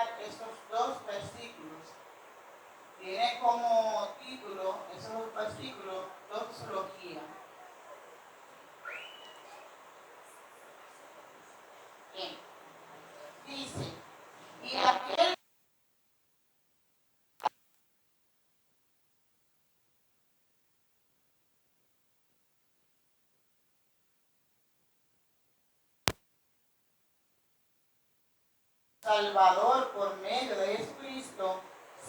analizar esos dos versículos. Tiene como título esos dos versículos, doxología. Bien. Dice, y aquel Salvador por medio de Jesucristo,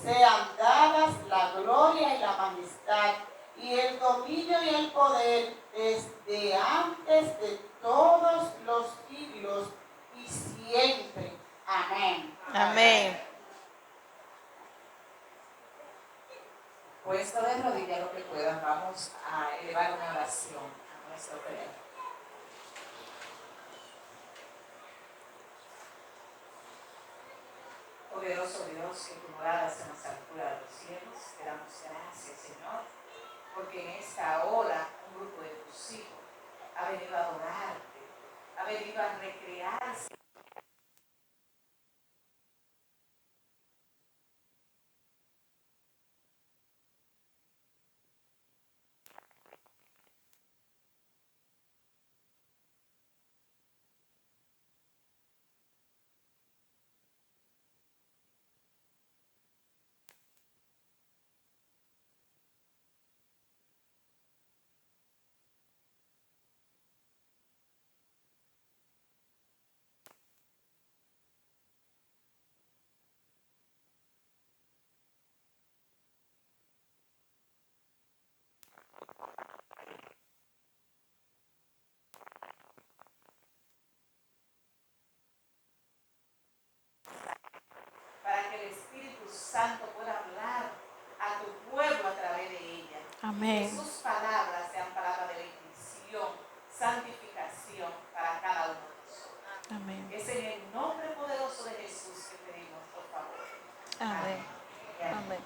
sean dadas la gloria y la majestad y el dominio y el poder desde antes de todos los siglos y siempre. Amén. Amén. Puesto de rodillas lo que puedan, vamos a elevar una oración a nuestro Creador. Poderoso Dios, que tu morada se nos altura de los cielos, te damos gracias, Señor, porque en esta hora un grupo de tus hijos ha venido a adorarte, ha venido a recrearse. Para que el Espíritu Santo pueda hablar a tu pueblo a través de ella. Amén. Que sus palabras sean palabras de bendición, santificación para cada uno de nosotros. Amén. Es en el nombre poderoso de Jesús que pedimos, por favor. Amén. Amén.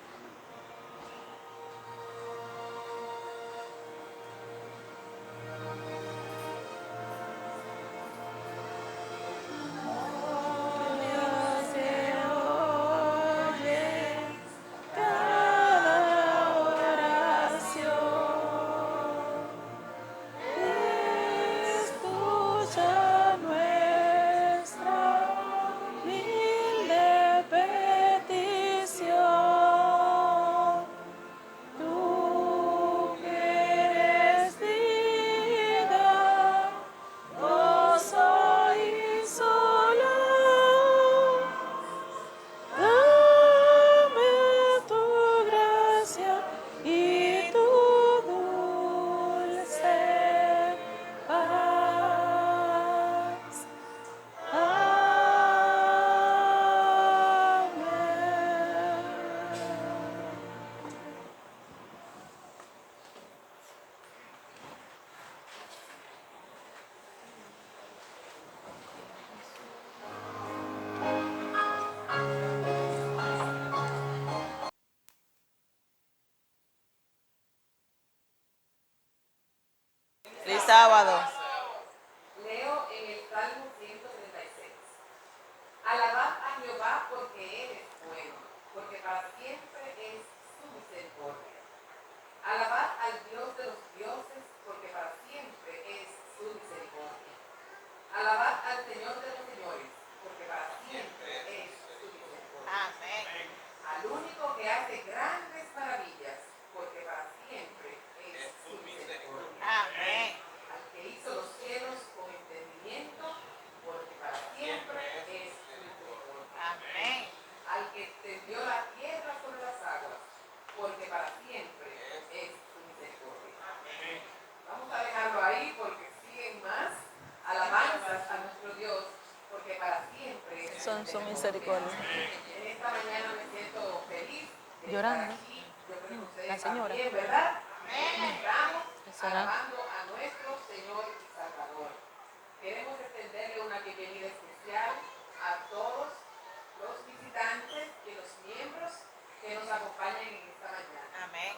Feliz sábado. Leo en el Salmo 136. Alabad a Jehová porque Él es bueno, porque para siempre es su misericordia. Alabad al Dios de los dioses, porque para siempre es su misericordia. Alabad al Señor de los señores, porque para siempre es su misericordia. Amén. Al único que hace grandes maravillas, porque para siempre es su misericordia. Amén. Al que hizo los cielos con entendimiento, porque para siempre es su misericordia. Amén. Al que extendió la tierra sobre las aguas, porque para siempre es su misericordia. Vamos a dejarlo ahí porque siguen más alabanzas a nuestro Dios, porque para siempre es Son misericordia. En esta mañana me siento feliz de Llorando. estar aquí. Yo creo que ustedes La señora. también, ¿verdad? Estamos Impresionante. alabando a nuestro Señor y Salvador. Queremos extenderle una bienvenida especial a todos los visitantes y los miembros que nos acompañan en esta mañana. Amén.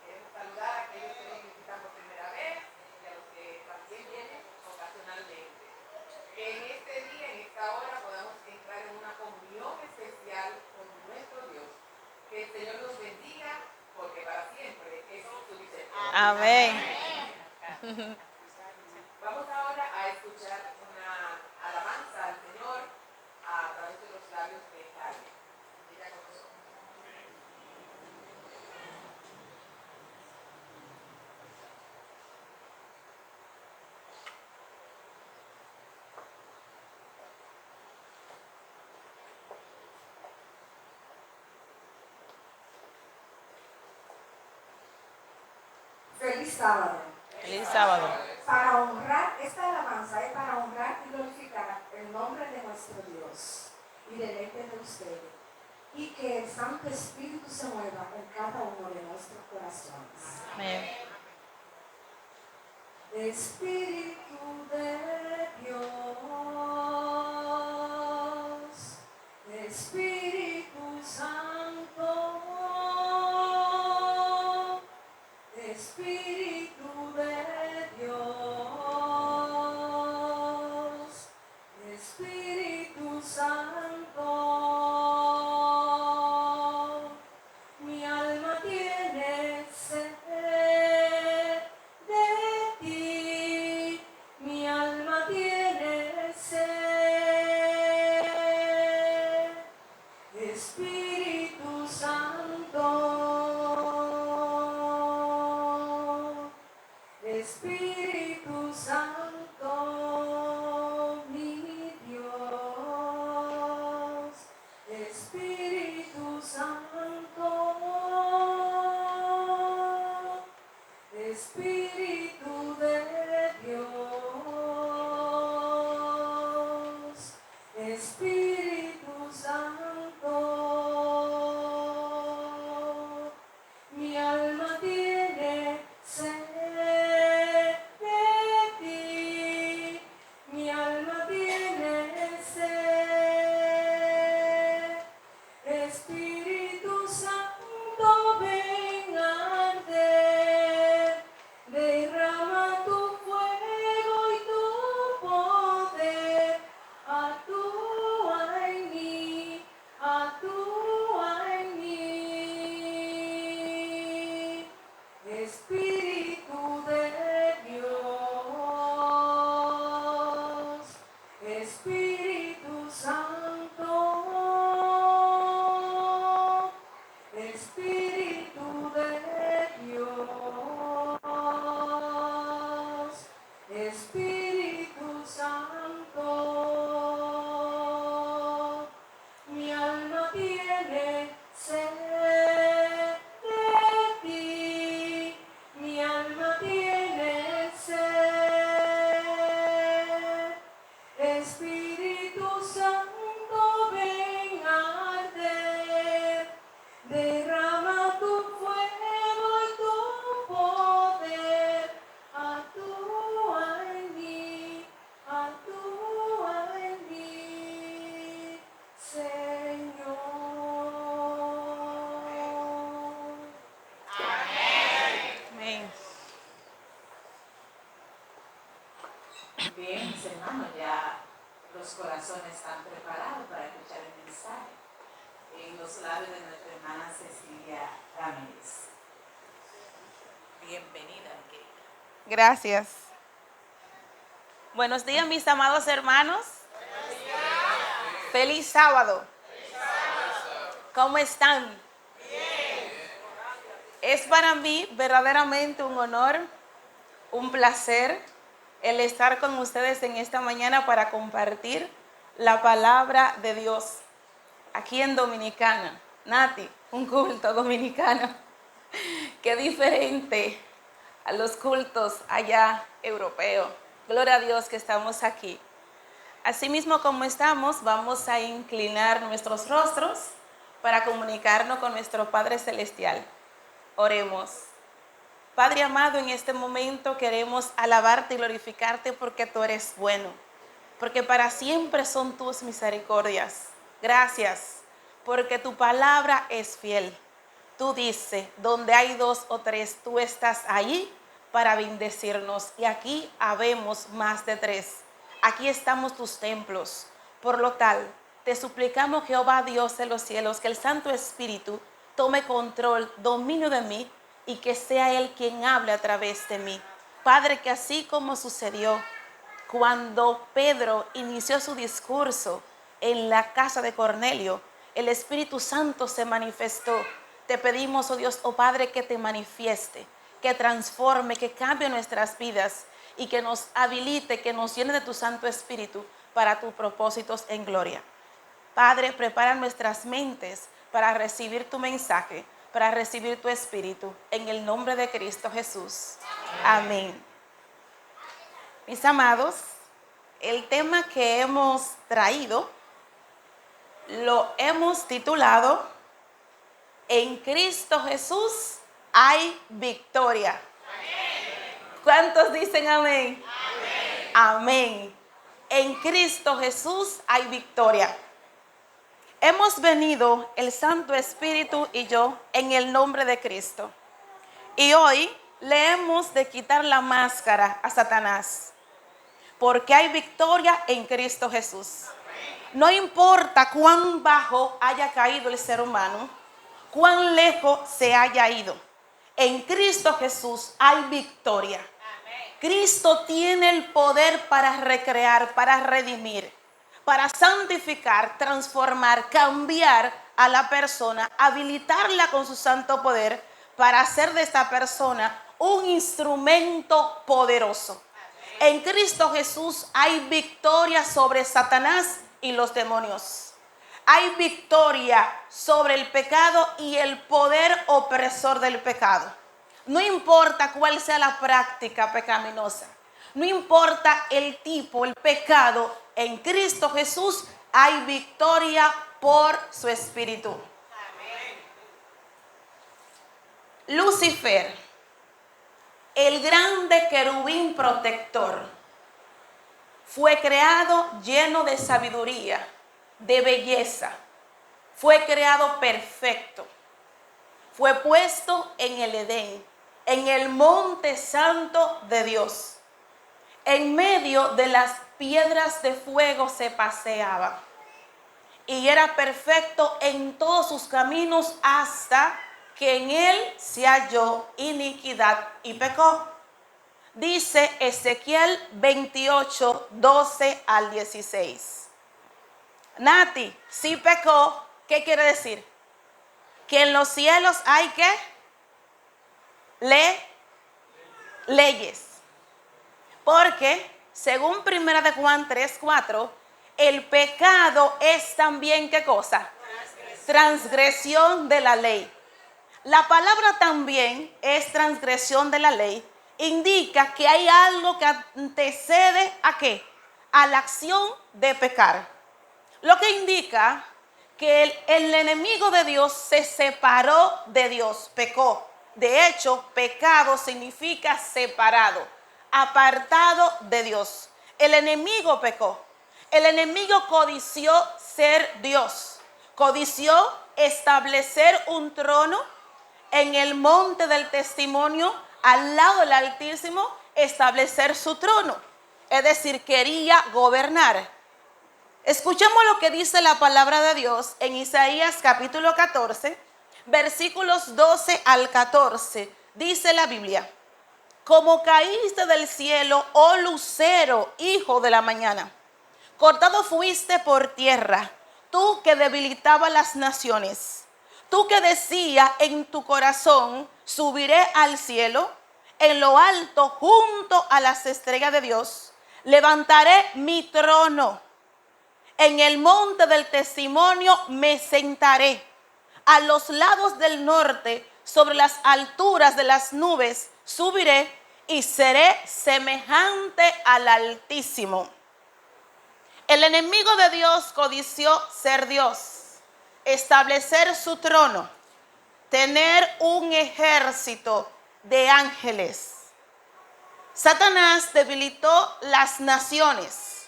Queremos saludar a aquellos que nos visitan por primera vez y a los que también vienen ocasionalmente. Que en este día, en esta hora, podamos entrar en una comunión especial Amén. Vamos ahora a escuchar una alabanza al Señor a través de los labios de Carmen. Ella con nosotros. Feliz sábado. Feliz sábado. Para honrar, esta alabanza es para honrar y glorificar el nombre de nuestro Dios y deleite de ustedes. Y que el Santo Espíritu se mueva en cada uno de nuestros corazones. Amén. Espíritu de Dios, Espíritu Santo, Espíritu de Dios, Espíritu Santo, mi alma tiene sed de ti, mi alma tiene sed, Espíritu Santo, Espíritu Santo, mi Dios, Espíritu Santo, Espíritu de Dios, Espíritu Santo, mi alma tiene sed de ti, mi alma tiene sed, Espíritu Santo, ven a arder, derrama tu fuego y tu poder, actúa en mí, actúa en mí, Espíritu de Dios, Espíritu Santo, Espíritu de Dios, Espíritu Santo, mi alma tiene sed de ti, mi alma tiene sed, Espíritu Santo, ven a arder, derrama tu fuego y tu poder, actúa en mí, actúa en mí, Señor. Amén. Bien, mis hermanos, ya los corazones están preparados para escuchar el mensaje en los labios de nuestra hermana Cecilia Ramírez. Bienvenida, mi querida. Gracias. Buenos días, mis amados hermanos. Feliz sábado. ¿Cómo están? Es para mí verdaderamente un honor, un placer el estar con ustedes en esta mañana para compartir la palabra de Dios aquí en Dominicana. Nati, un culto dominicano. Qué diferente a los cultos allá europeos. Gloria a Dios que estamos aquí. Asimismo como estamos, vamos a inclinar nuestros rostros para comunicarnos con nuestro Padre Celestial. Oremos. Padre amado, en este momento queremos alabarte y glorificarte porque tú eres bueno, porque para siempre son tus misericordias. Gracias, porque tu palabra es fiel. Tú dices, donde hay 2 o 3, tú estás ahí para bendecirnos. Y aquí habemos más de 3. Aquí estamos tus templos. Por lo tal, te suplicamos, Jehová Dios de los cielos, que el Santo Espíritu tome control, dominio de mí y que sea Él quien hable a través de mí. Padre, que así como sucedió cuando Pedro inició su discurso en la casa de Cornelio, el Espíritu Santo se manifestó. Te pedimos, oh Dios, oh Padre, que te manifieste, que transforme, que cambie nuestras vidas y que nos habilite, que nos llene de tu Santo Espíritu para tus propósitos en gloria. Padre, prepara nuestras mentes para recibir tu mensaje, para recibir tu Espíritu, en el nombre de Cristo Jesús. Amén. Mis amados, el tema que hemos traído lo hemos titulado En Cristo Jesús hay victoria. ¿Cuántos dicen amén? Amén. Amén. En Cristo Jesús hay victoria. Hemos venido el Santo Espíritu y yo en el nombre de Cristo. Y hoy le hemos de quitar la máscara a Satanás. Porque hay victoria en Cristo Jesús. No importa cuán bajo haya caído el ser humano, cuán lejos se haya ido. En Cristo Jesús hay victoria. Cristo tiene el poder para recrear, para redimir, para santificar, transformar, cambiar a la persona, habilitarla con su santo poder para hacer de esta persona un instrumento poderoso. En Cristo Jesús hay victoria sobre Satanás y los demonios. Hay victoria sobre el pecado y el poder opresor del pecado. No importa cuál sea la práctica pecaminosa, no importa el tipo, el pecado, en Cristo Jesús hay victoria por su Espíritu. Lucifer, el grande querubín protector, fue creado lleno de sabiduría, de belleza. Fue creado perfecto. Fue puesto en el Edén, en el monte santo de Dios. En medio de las piedras de fuego se paseaba. Y era perfecto en todos sus caminos hasta que en él se halló iniquidad y pecó. Dice Ezequiel 28, 12 al 16. Nati, si pecó, ¿qué quiere decir? Que en los cielos hay que leyes. Porque, según 1 de Juan 3, 4, el pecado es también, ¿qué cosa? Transgresión de la ley. La palabra también es transgresión de la ley. Indica que hay algo que antecede ¿a qué? A la acción de pecar. Lo que indica que el enemigo de Dios se separó de Dios, pecó. De hecho, pecado significa separado, apartado de Dios. El enemigo pecó. El enemigo codició ser Dios. Codició establecer un trono en el monte del testimonio, al lado del Altísimo, establecer su trono. Es decir, quería gobernar. Escuchemos lo que dice la palabra de Dios en Isaías capítulo 14, versículos 12 al 14. Dice la Biblia: como caíste del cielo, oh lucero, hijo de la mañana, cortado fuiste por tierra, tú que debilitabas las naciones. Tú que decías en tu corazón, subiré al cielo, en lo alto junto a las estrellas de Dios, levantaré mi trono. En el monte del testimonio me sentaré, a los lados del norte, sobre las alturas de las nubes, subiré y seré semejante al Altísimo. El enemigo de Dios codició ser Dios, establecer su trono, tener un ejército de ángeles. Satanás debilitó las naciones,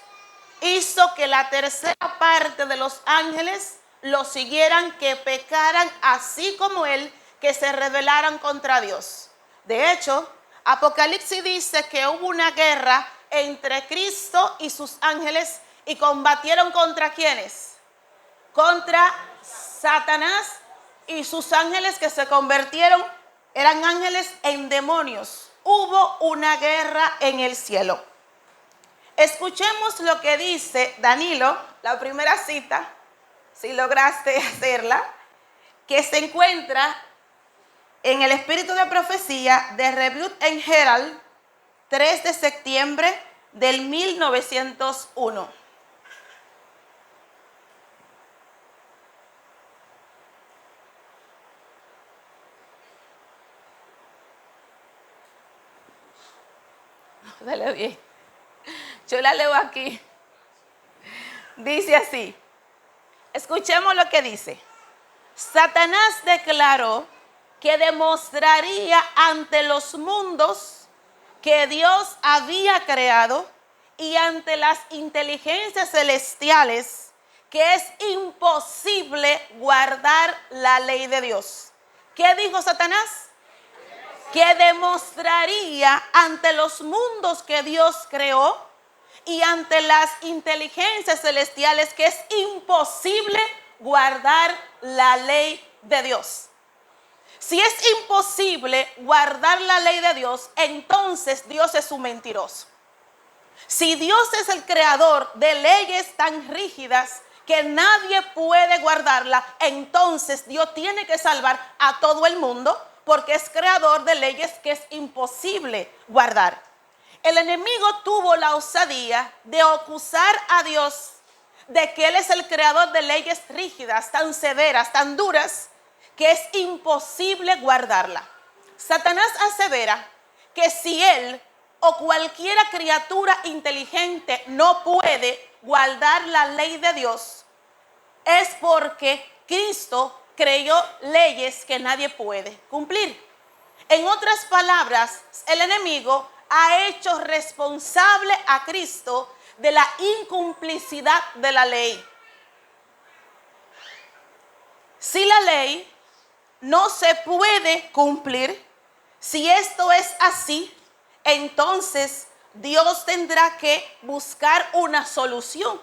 hizo que la tercera parte de los ángeles lo siguieran, que pecaran así como él, que se rebelaran contra Dios. De hecho, Apocalipsis dice que hubo una guerra entre Cristo y sus ángeles y combatieron contra ¿quiénes? Contra Satanás y sus ángeles, que se convirtieron eran ángeles en demonios. Hubo una guerra en el cielo. Escuchemos lo que dice Danilo, la primera cita, si lograste hacerla, que se encuentra en el espíritu de profecía de Review and Herald, 3 de septiembre del 1901. Dale bien. Yo la leo aquí. Dice así. Escuchemos lo que dice. Satanás declaró que demostraría ante los mundos que Dios había creado y ante las inteligencias celestiales que es imposible guardar la ley de Dios. ¿Qué dijo Satanás? Que demostraría ante los mundos que Dios creó y ante las inteligencias celestiales que es imposible guardar la ley de Dios. Si es imposible guardar la ley de Dios, entonces Dios es un mentiroso. Si Dios es el creador de leyes tan rígidas que nadie puede guardarla, entonces Dios tiene que salvar a todo el mundo, porque es creador de leyes que es imposible guardar. El enemigo tuvo la osadía de acusar a Dios de que Él es el creador de leyes rígidas, tan severas, tan duras, que es imposible guardarla. Satanás asevera que si él o cualquier criatura inteligente no puede guardar la ley de Dios, es porque Cristo creó leyes que nadie puede cumplir. En otras palabras, el enemigo ha hecho responsable a Cristo de la incumplicidad de la ley. Si la ley no se puede cumplir, si esto es así, entonces Dios tendrá que buscar una solución.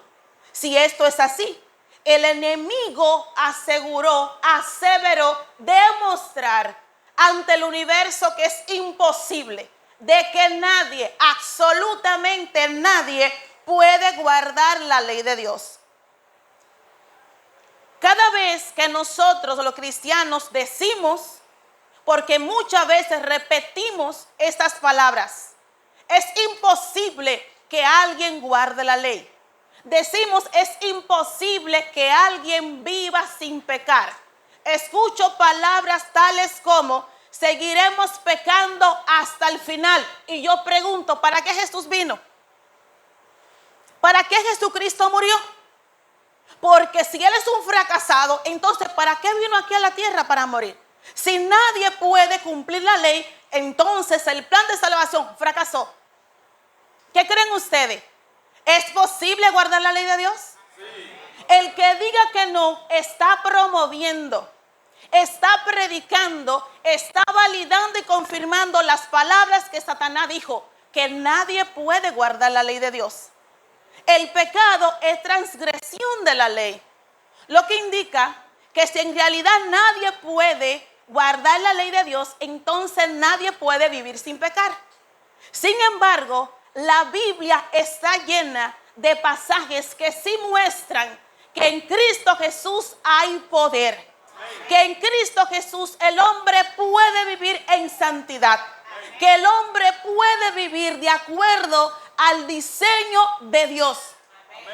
Si esto es así, el enemigo aseveró demostrar ante el universo que es imposible, de que nadie, absolutamente nadie, puede guardar la ley de Dios. Cada vez que nosotros los cristianos decimos, porque muchas veces repetimos estas palabras, es imposible que alguien guarde la ley. Decimos, es imposible que alguien viva sin pecar. Escucho palabras tales como, seguiremos pecando hasta el final. Y yo pregunto, ¿para qué Jesús vino? ¿Para qué Jesucristo murió? Porque si Él es un fracasado, entonces ¿para qué vino aquí a la tierra para morir? Si nadie puede cumplir la ley, entonces el plan de salvación fracasó. ¿Qué creen ustedes? ¿Es posible guardar la ley de Dios? Sí. El que diga que no está promoviendo, está predicando, está validando y confirmando las palabras que Satanás dijo, que nadie puede guardar la ley de Dios. El pecado es transgresión de la ley, lo que indica que si en realidad nadie puede guardar la ley de Dios, entonces nadie puede vivir sin pecar. Sin embargo, la Biblia está llena de pasajes que sí muestran que en Cristo Jesús hay poder, que en Cristo Jesús el hombre puede vivir en santidad, que el hombre puede vivir de acuerdo al diseño de Dios.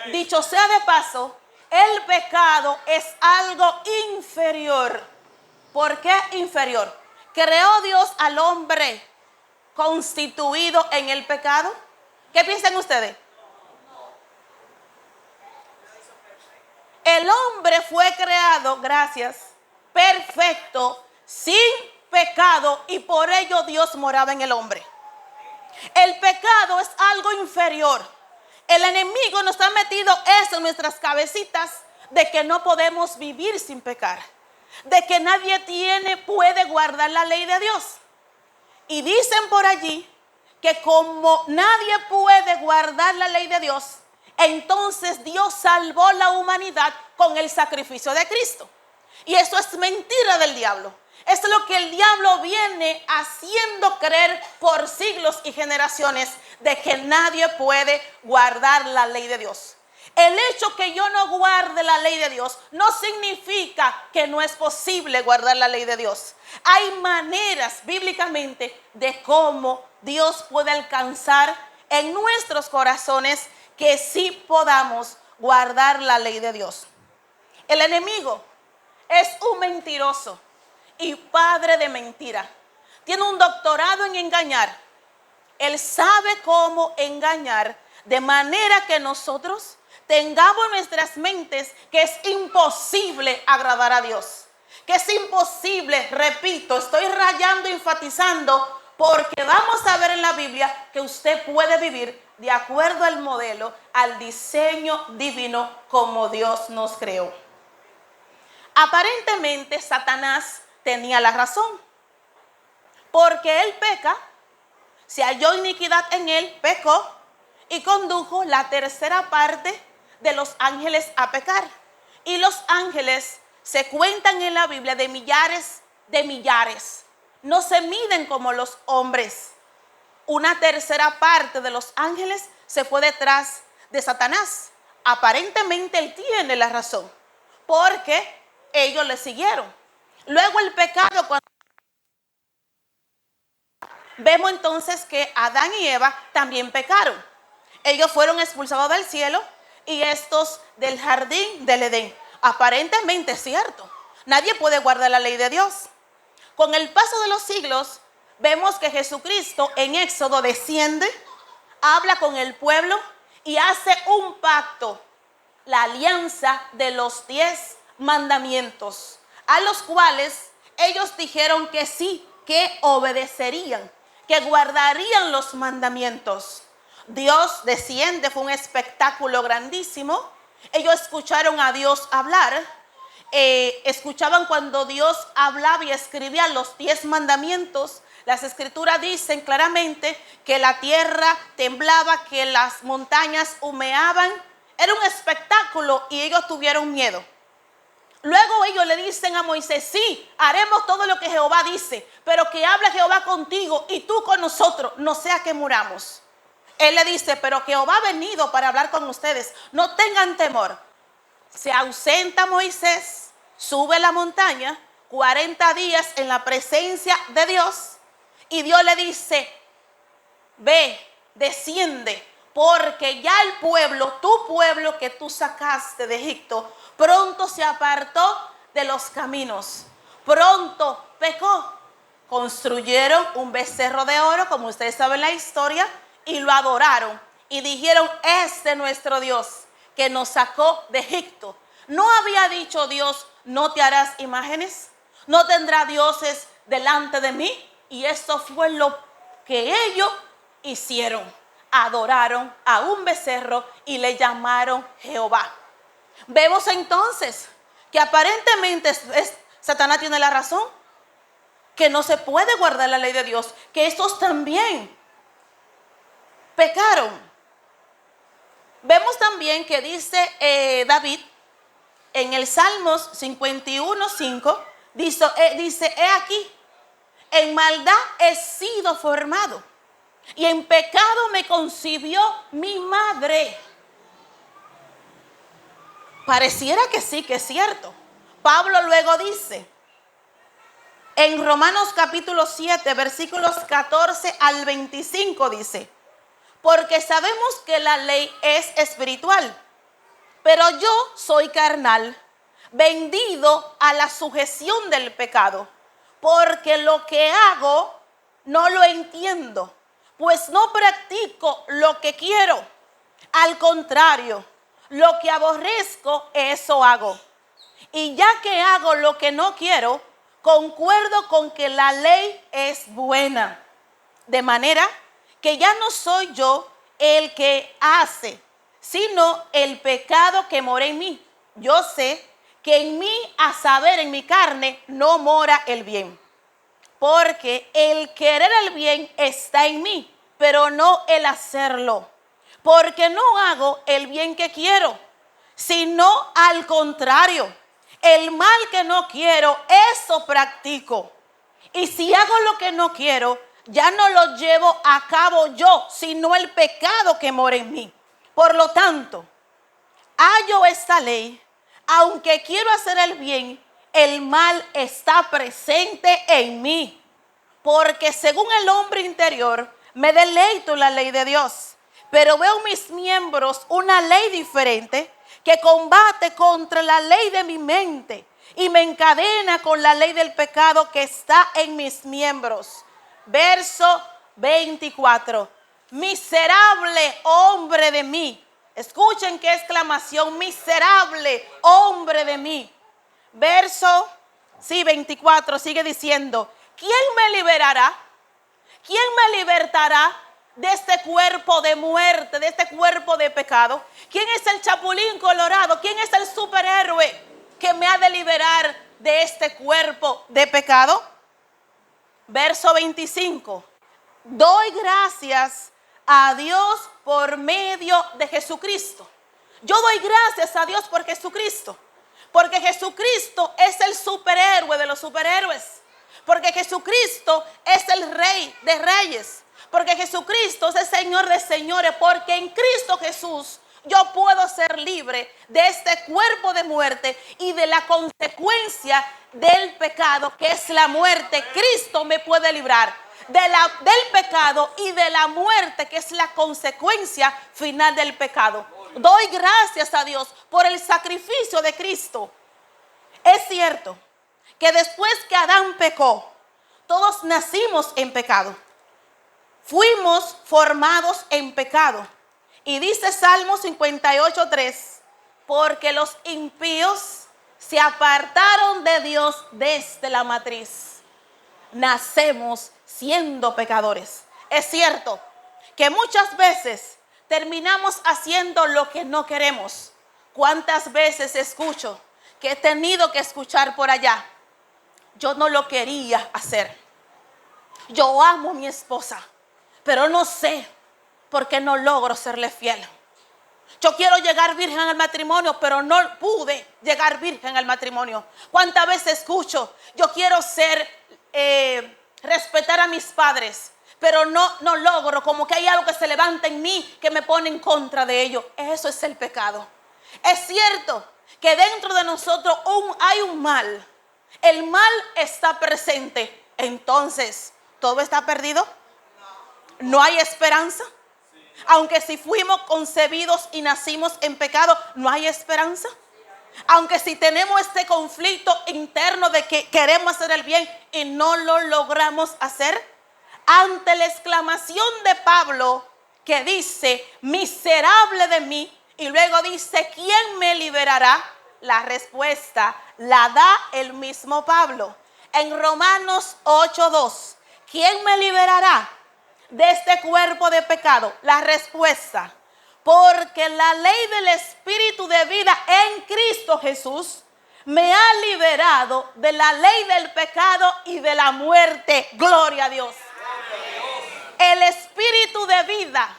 Dicho sea de paso, el pecado es algo inferior. ¿Por qué inferior? ¿Creó Dios al hombre constituido en el pecado? ¿Qué piensan ustedes? El hombre fue creado, gracias, perfecto, sin pecado, y por ello Dios moraba en el hombre. El pecado es algo inferior. El enemigo nos ha metido eso en nuestras cabecitas, de que no podemos vivir sin pecar, de que nadie puede guardar la ley de Dios. Y dicen por allí que como nadie puede guardar la ley de Dios, entonces Dios salvó la humanidad con el sacrificio de Cristo. Y eso es mentira del diablo. Es lo que el diablo viene haciendo creer por siglos y generaciones, de que nadie puede guardar la ley de Dios. El hecho que yo no guarde la ley de Dios no significa que no es posible guardar la ley de Dios. Hay maneras bíblicamente de cómo Dios puede alcanzar en nuestros corazones que sí podamos guardar la ley de Dios. El enemigo es un mentiroso y padre de mentira. Tiene un doctorado en engañar. Él sabe cómo engañar de manera que nosotros tengamos en nuestras mentes que es imposible agradar a Dios. Que es imposible, repito, estoy rayando, enfatizando, porque vamos a ver en la Biblia que usted puede vivir de acuerdo al modelo, al diseño divino como Dios nos creó. Aparentemente Satanás tenía la razón, porque él peca, se halló iniquidad en él, pecó y condujo la tercera parte de los ángeles a pecar. Y los ángeles se cuentan en la Biblia de millares de millares. No se miden como los hombres. Una tercera parte de los ángeles se fue detrás de Satanás. Aparentemente él tiene la razón, porque ellos le siguieron. Luego el pecado, cuando vemos entonces que Adán y Eva también pecaron. Ellos fueron expulsados del cielo y estos del jardín del Edén. Aparentemente es cierto. Nadie puede guardar la ley de Dios. Con el paso de los siglos, vemos que Jesucristo en Éxodo desciende, habla con el pueblo y hace un pacto, la alianza de los 10 mandamientos, a los cuales ellos dijeron que sí, que obedecerían, que guardarían los mandamientos. Dios desciende, fue un espectáculo grandísimo. Ellos escucharon a Dios hablar, escuchaban cuando Dios hablaba y escribía los 10 mandamientos. Las escrituras dicen claramente que la tierra temblaba, que las montañas humeaban. Era un espectáculo y ellos tuvieron miedo. Luego ellos le dicen a Moisés, sí, haremos todo lo que Jehová dice, pero que hable Jehová contigo y tú con nosotros, no sea que muramos. Él le dice, pero Jehová ha venido para hablar con ustedes, no tengan temor. Se ausenta Moisés, sube la montaña, 40 días en la presencia de Dios, y Dios le dice, ve, desciende, porque ya el pueblo, tu pueblo que tú sacaste de Egipto, pronto se apartó de los caminos, pronto pecó. Construyeron un becerro de oro, como ustedes saben la historia, y lo adoraron y dijeron, este es nuestro Dios que nos sacó de Egipto. ¿No había dicho Dios, no te harás imágenes? ¿No tendrá dioses delante de mí? Y eso fue lo que ellos hicieron. Adoraron a un becerro y le llamaron Jehová. Vemos entonces que aparentemente Satanás tiene la razón, que no se puede guardar la ley de Dios, que estos también pecaron. Vemos también que dice David en el Salmos 51:5, dice, he aquí, en maldad he sido formado y en pecado me concibió mi madre. Pareciera que sí, que es cierto. Pablo luego dice, en Romanos capítulo 7, versículos 14 al 25 dice, porque sabemos que la ley es espiritual, pero yo soy carnal, vendido a la sujeción del pecado, porque lo que hago no lo entiendo, pues no practico lo que quiero. Al contrario, lo que aborrezco, eso hago. Y ya que hago lo que no quiero, concuerdo con que la ley es buena. De manera que ya no soy yo el que hace, sino el pecado que mora en mí. Yo sé que en mí, a saber, en mi carne, no mora el bien. Porque el querer el bien está en mí, pero no el hacerlo. Porque no hago el bien que quiero, sino al contrario. el mal que no quiero, eso practico. Y si hago lo que no quiero, ya no lo llevo a cabo yo, sino el pecado que mora en mí. Por lo tanto, hallo esta ley, aunque quiero hacer el bien, el mal está presente en mí. Porque según el hombre interior, me deleito en la ley de Dios. Pero veo en mis miembros una ley diferente que combate contra la ley de mi mente y me encadena con la ley del pecado que está en mis miembros. Verso 24. Miserable hombre de mí. Escuchen qué exclamación. Miserable hombre de mí. Verso 24 sigue diciendo: ¿quién me liberará? ¿Quién me libertará de este cuerpo de muerte, de este cuerpo de pecado? ¿Quién es el chapulín colorado? ¿Quién es el superhéroe que me ha de liberar de este cuerpo de pecado? Verso 25. Doy gracias a Dios por medio de Jesucristo. Yo doy gracias a Dios por Jesucristo. Porque Jesucristo es el superhéroe de los superhéroes. Porque Jesucristo es el Rey de reyes. Porque Jesucristo es el Señor de señores. Porque en Cristo Jesús yo puedo ser libre de este cuerpo de muerte y de la consecuencia del pecado, que es la muerte. Cristo me puede librar del pecado y de la muerte, que es la consecuencia final del pecado. Doy gracias a Dios por el sacrificio de Cristo. Es cierto que después que Adán pecó, todos nacimos en pecado. Fuimos formados en pecado. Y dice Salmo 58:3, porque los impíos se apartaron de Dios desde la matriz. Nacemos siendo pecadores. Es cierto que muchas veces terminamos haciendo lo que no queremos. ¿Cuántas veces escucho que he tenido que escuchar por allá? Yo no lo quería hacer. Yo amo a mi esposa, pero no sé por qué no logro serle fiel. Yo quiero llegar virgen al matrimonio, pero no pude llegar virgen al matrimonio. ¿Cuántas veces escucho? Yo quiero respetar a mis padres, pero no logro, como que hay algo que se levanta en mí que me pone en contra de ellos. Eso es el pecado. Es cierto que dentro de nosotros hay un mal. El mal está presente. Entonces, ¿todo está perdido? ¿No hay esperanza? Aunque si fuimos concebidos y nacimos en pecado, ¿no hay esperanza? Aunque si tenemos este conflicto interno de que queremos hacer el bien y no lo logramos hacer, ante la exclamación de Pablo que dice, miserable de mí, y luego dice, ¿quién me liberará? La respuesta la da el mismo Pablo. En Romanos 8:2, ¿quién me liberará de este cuerpo de pecado? La respuesta, porque la ley del Espíritu de vida en Cristo Jesús me ha liberado de la ley del pecado y de la muerte. Gloria a Dios. El Espíritu de vida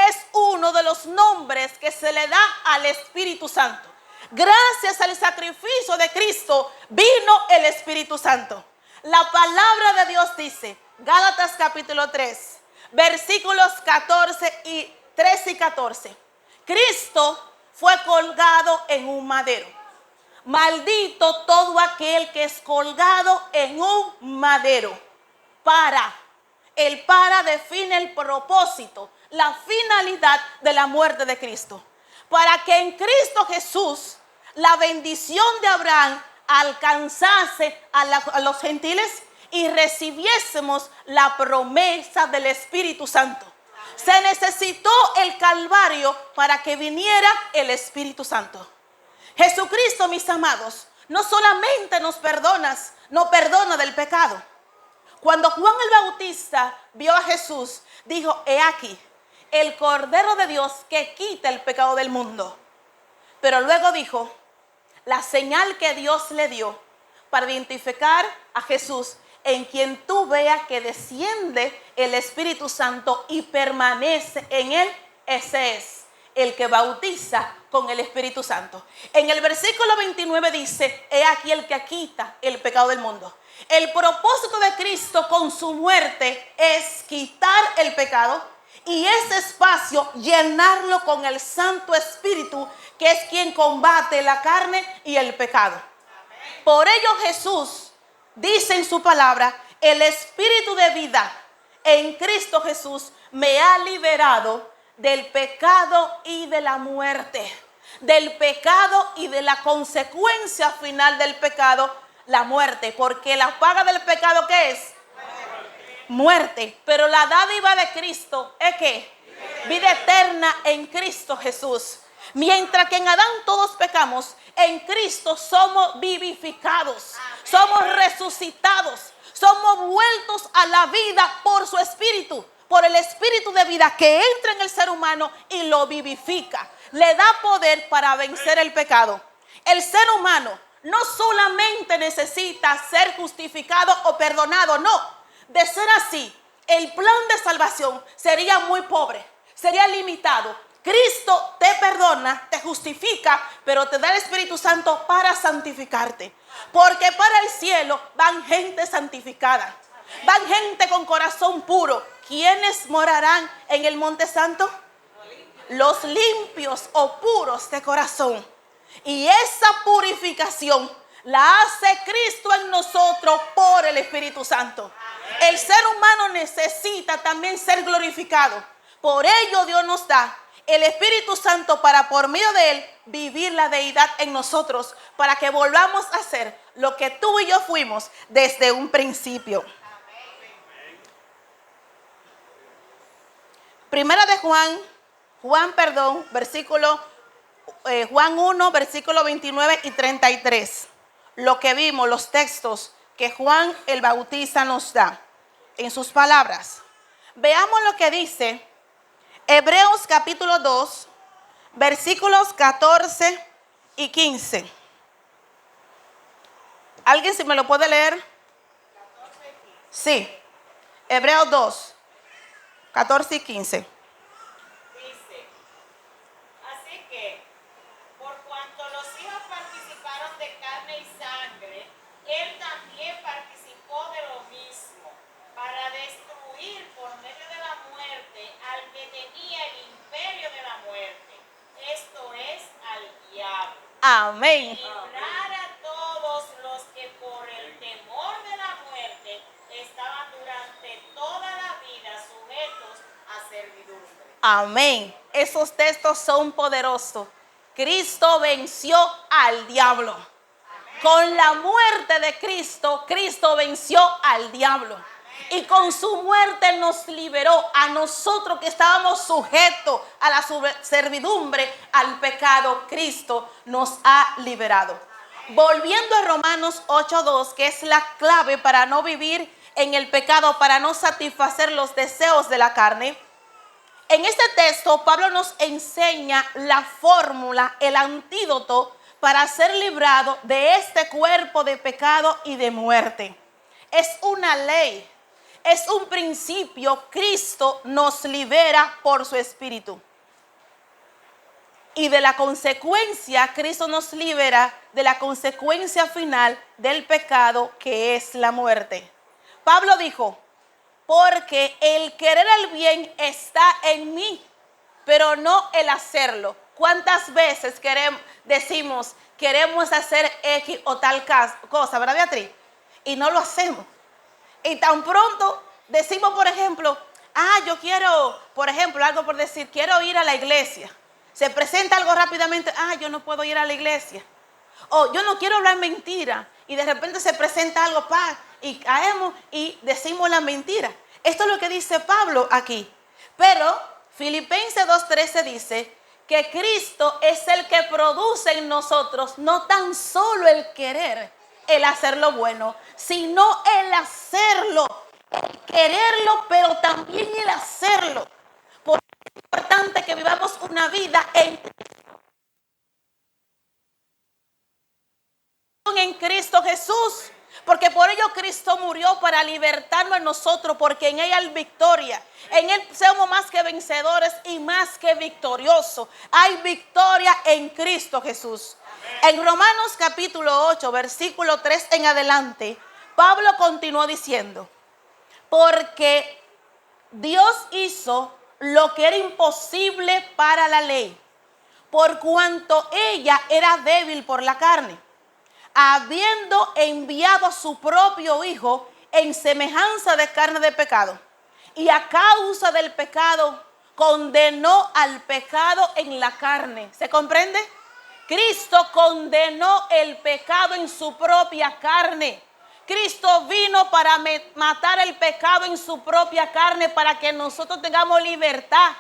es uno de los nombres que se le da al Espíritu Santo. Gracias al sacrificio de Cristo vino el Espíritu Santo. La palabra de Dios dice, Gálatas capítulo 3, versículos 13 y 14. Cristo fue colgado en un madero. Maldito todo aquel que es colgado en un madero. El para define el propósito, la finalidad de la muerte de Cristo. Para que en Cristo Jesús la bendición de Abraham alcanzase a los gentiles y recibiésemos la promesa del Espíritu Santo. Se necesitó el Calvario para que viniera el Espíritu Santo. Jesucristo, mis amados, no solamente nos perdona del pecado. Cuando Juan el Bautista vio a Jesús, dijo, he aquí, el Cordero de Dios que quita el pecado del mundo. Pero luego dijo, la señal que Dios le dio para identificar a Jesús, en quien tú veas que desciende el Espíritu Santo y permanece en él, ese es el que bautiza con el Espíritu Santo. En el versículo 29 dice, he aquí el que quita el pecado del mundo. El propósito de Cristo con su muerte es quitar el pecado y ese espacio llenarlo con el Santo Espíritu, que es quien combate la carne y el pecado. Por ello Jesús dice en su palabra, el Espíritu de vida en Cristo Jesús me ha liberado del pecado y de la muerte, del pecado y de la consecuencia final del pecado, la muerte, porque la paga del pecado, ¿qué es? Muerte. Pero la dádiva de Cristo es ¿qué? Vida eterna en Cristo Jesús. Mientras que en Adán todos pecamos, en Cristo somos vivificados, somos resucitados, somos vueltos a la vida por su Espíritu, por el Espíritu de vida que entra en el ser humano y lo vivifica, le da poder para vencer el pecado. El ser humano no solamente necesita ser justificado o perdonado, no. De ser así, el plan de salvación sería muy pobre, sería limitado. Cristo te perdona, te justifica, pero te da el Espíritu Santo para santificarte. Porque para el cielo van gente santificada, van gente con corazón puro. ¿Quiénes morarán en el monte santo? Los limpios o puros de corazón. Y esa purificación la hace Cristo en nosotros por el Espíritu Santo. El ser humano necesita también ser glorificado. Por ello Dios nos da el Espíritu Santo para por medio de él vivir la deidad en nosotros, para que volvamos a ser lo que tú y yo fuimos desde un principio. Primera de Juan 1, versículo 29 y 33. Lo que vimos, los textos que Juan el Bautista nos da en sus palabras. Veamos lo que dice Hebreos capítulo 2, versículos 14 y 15. ¿Alguien si me lo puede leer? Sí. Hebreos 2, 14 y 15. Dice, así que, por cuanto los hijos participaron de carne y sangre, él también participó de lo mismo, para destruir por medio de la muerte al que tenía el imperio de la muerte, esto es, al diablo. Amén. Librar a todos los que por el temor de la muerte estaban durante toda la vida sujetos a servidumbre. Amén. Esos textos son poderosos. Cristo venció al diablo. Con la muerte de Cristo, Cristo venció al diablo. Y con su muerte nos liberó a nosotros que estábamos sujetos a la servidumbre, al pecado. Cristo nos ha liberado. Volviendo a Romanos 8:2, que es la clave para no vivir en el pecado, para no satisfacer los deseos de la carne. En este texto, Pablo nos enseña la fórmula, el antídoto para ser librado de este cuerpo de pecado y de muerte. Es una ley. Es un principio. Cristo nos libera por su Espíritu. Y de la consecuencia, Cristo nos libera de la consecuencia final del pecado, que es la muerte. Pablo dijo, porque el querer el bien está en mí, pero no el hacerlo. ¿Cuántas veces decimos, queremos hacer X o tal cosa, ¿verdad, Beatriz? Y no lo hacemos. Y tan pronto decimos, por ejemplo, yo quiero, por ejemplo, algo por decir, quiero ir a la iglesia. Se presenta algo rápidamente, yo no puedo ir a la iglesia. O yo no quiero hablar mentira. Y de repente se presenta algo, y caemos y decimos la mentira. Esto es lo que dice Pablo aquí. Pero Filipenses 2:13 dice que Cristo es el que produce en nosotros no tan solo el querer, el hacer lo bueno, sino el hacerlo, el quererlo, pero también el hacerlo. Por eso es importante que vivamos una vida en Cristo Jesús, Porque por ello Cristo murió para libertarnos a nosotros, porque en Él hay victoria. En Él somos más que vencedores y más que victoriosos. Hay victoria en Cristo Jesús. En Romanos capítulo 8, versículo 3 en adelante, Pablo continuó diciendo, porque Dios hizo lo que era imposible para la ley, por cuanto ella era débil por la carne, habiendo enviado a su propio Hijo en semejanza de carne de pecado, y a causa del pecado condenó al pecado en la carne. ¿Se comprende? Cristo condenó el pecado en su propia carne. Cristo vino para matar el pecado en su propia carne, para que nosotros tengamos libertad,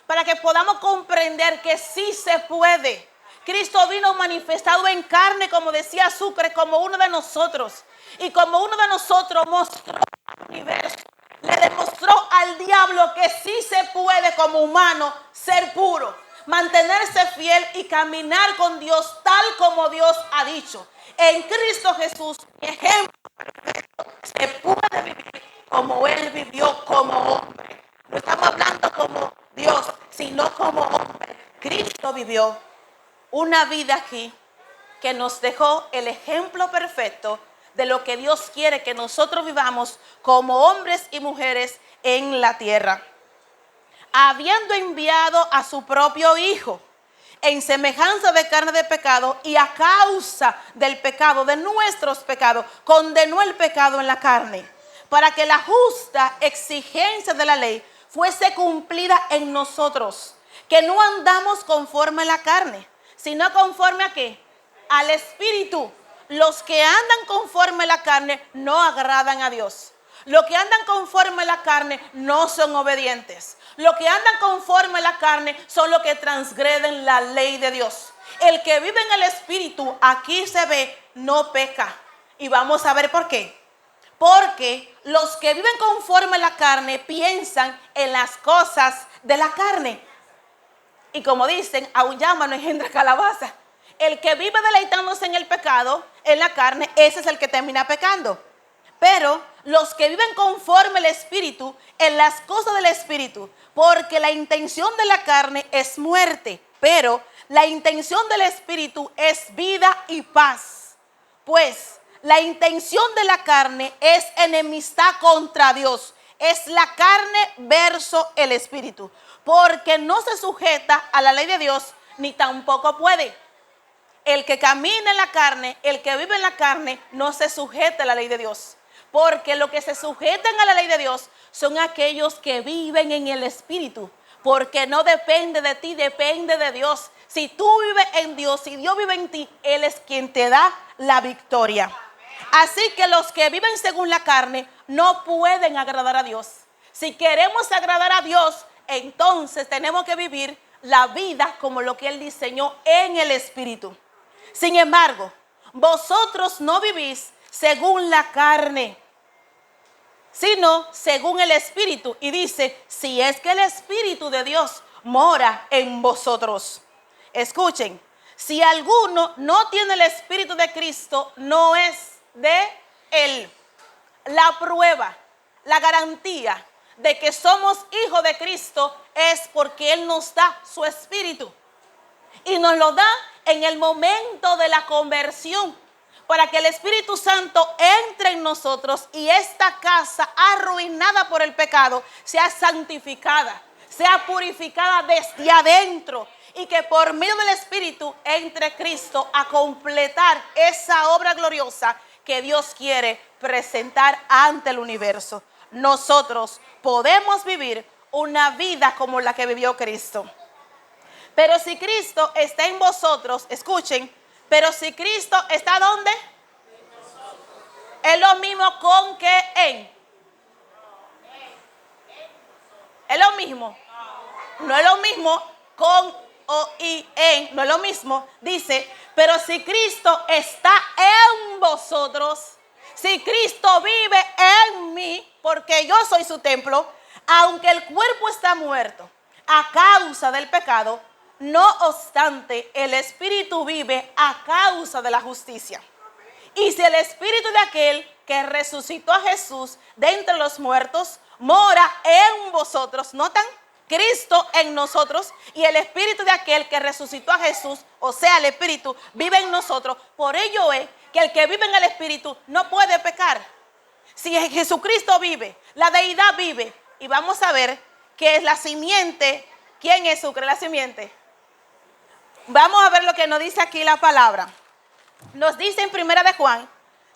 para que podamos comprender que sí se puede. Cristo vino manifestado en carne, como decía Sucre, como uno de nosotros. Y como uno de nosotros mostró al universo, le demostró al diablo que sí se puede como humano ser puro, mantenerse fiel y caminar con Dios tal como Dios ha dicho. En Cristo Jesús, ejemplo perfecto, se puede vivir como Él vivió como hombre. No estamos hablando como Dios, sino como hombre. Cristo vivió una vida aquí que nos dejó el ejemplo perfecto de lo que Dios quiere que nosotros vivamos como hombres y mujeres en la tierra. Habiendo enviado a su propio Hijo en semejanza de carne de pecado, y a causa del pecado, de nuestros pecados, condenó el pecado en la carne, para que la justa exigencia de la ley fuese cumplida en nosotros, que no andamos conforme a la carne, sino conforme a ¿qué? Al Espíritu. Los que andan conforme a la carne no agradan a Dios. Los que andan conforme a la carne no son obedientes. Los que andan conforme a la carne son los que transgreden la ley de Dios. El que vive en el Espíritu, aquí se ve, no peca. Y vamos a ver por qué. Porque los que viven conforme a la carne piensan en las cosas de la carne. Y como dicen, a un llama no engendra calabaza. El que vive deleitándose en el pecado, en la carne, ese es el que termina pecando. Pero los que viven conforme al Espíritu, en las cosas del Espíritu, porque la intención de la carne es muerte, pero la intención del Espíritu es vida y paz. Pues la intención de la carne es enemistad contra Dios. Es la carne versus el Espíritu, porque no se sujeta a la ley de Dios, ni tampoco puede. El que camina en la carne, el que vive en la carne, no se sujeta a la ley de Dios. Porque los que se sujetan a la ley de Dios son aquellos que viven en el Espíritu. Porque no depende de ti, depende de Dios. Si tú vives en Dios, si Dios vive en ti, Él es quien te da la victoria. Así que los que viven según la carne no pueden agradar a Dios. Si queremos agradar a Dios, entonces tenemos que vivir la vida como lo que Él diseñó en el Espíritu. Sin embargo, vosotros no vivís según la carne, sino según el Espíritu. Y dice, si es que el Espíritu de Dios mora en vosotros. Escuchen, si alguno no tiene el Espíritu de Cristo, no es de Él. La prueba, la garantía de que somos hijos de Cristo es porque Él nos da su Espíritu. Y nos lo da en el momento de la conversión, para que el Espíritu Santo entre en nosotros y esta casa arruinada por el pecado sea santificada, sea purificada desde adentro, y que por medio del Espíritu entre Cristo a completar esa obra gloriosa que Dios quiere presentar ante el universo. Nosotros podemos vivir una vida como la que vivió Cristo. Pero si Cristo está en vosotros, escuchen, pero si Cristo está ¿dónde? Es lo mismo con que en. Es lo mismo. No es lo mismo con o y en. No es lo mismo. Dice, pero si Cristo está en vosotros, si Cristo vive en mí, porque yo soy su templo, aunque el cuerpo está muerto a causa del pecado, no obstante, el Espíritu vive a causa de la justicia. Y si el espíritu de aquel que resucitó a Jesús de entre los muertos mora en vosotros, ¿notan? Cristo en nosotros y el espíritu de aquel que resucitó a Jesús, o sea, el espíritu, vive en nosotros. Por ello es que el que vive en el espíritu no puede pecar. Si Jesucristo vive, la deidad vive, y vamos a ver que es la simiente. ¿Quién es Sucre? La simiente. Vamos a ver lo que nos dice aquí la palabra. Nos dice en 1 de Juan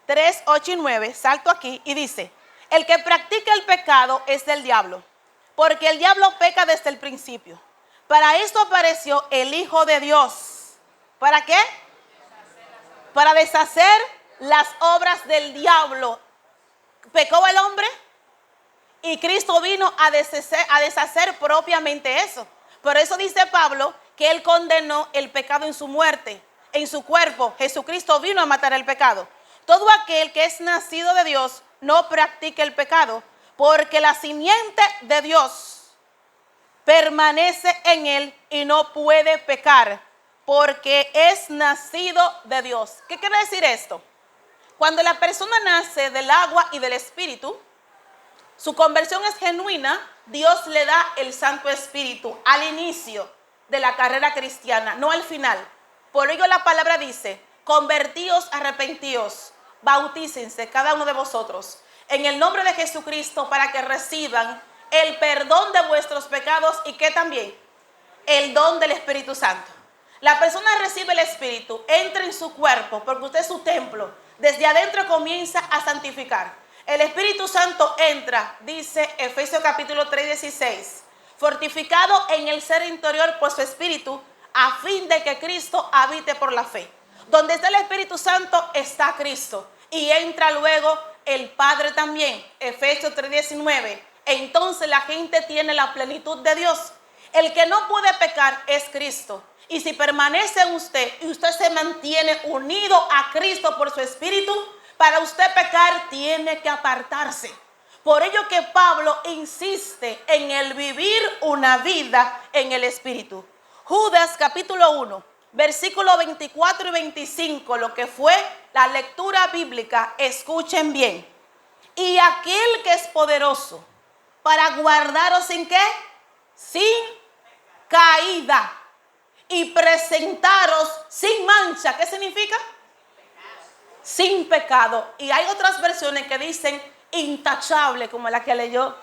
3, 8 y 9, salto aquí y dice: el que practica el pecado es del diablo, porque el diablo peca desde el principio. Para esto apareció el Hijo de Dios. ¿Para qué? Para deshacer las obras del diablo. ¿Pecó el hombre? Y Cristo vino a deshacer propiamente eso. Por eso dice Pablo que él condenó el pecado en su muerte, en su cuerpo. Jesucristo vino a matar el pecado. Todo aquel que es nacido de Dios no practica el pecado, porque la simiente de Dios permanece en él y no puede pecar, porque es nacido de Dios. ¿Qué quiere decir esto? Cuando la persona nace del agua y del espíritu, su conversión es genuina. Dios le da el Santo Espíritu al inicio de la carrera cristiana, no al final. Por ello la palabra dice: convertíos, arrepentíos, bautícense cada uno de vosotros en el nombre de Jesucristo para que reciban el perdón de vuestros pecados y que también el don del Espíritu Santo. La persona recibe el Espíritu, entra en su cuerpo porque usted es su templo. Desde adentro comienza a santificar. El Espíritu Santo entra, dice Efesios capítulo 3, 16, fortificado en el ser interior por su Espíritu, a fin de que Cristo habite por la fe. Donde está el Espíritu Santo está Cristo. Y entra luego el Padre también, Efesios 3, 19. Entonces la gente tiene la plenitud de Dios. El que no puede pecar es Cristo. Y si permanece en usted y usted se mantiene unido a Cristo por su Espíritu, para usted pecar tiene que apartarse. Por ello que Pablo insiste en el vivir una vida en el Espíritu. Judas capítulo 1, versículo 24 y 25, lo que fue la lectura bíblica, escuchen bien. Y aquel que es poderoso para guardaros sin qué, sin caída, y presentaros sin mancha. ¿Qué significa? Sin pecado. Y hay otras versiones que dicen intachable, como la que leyó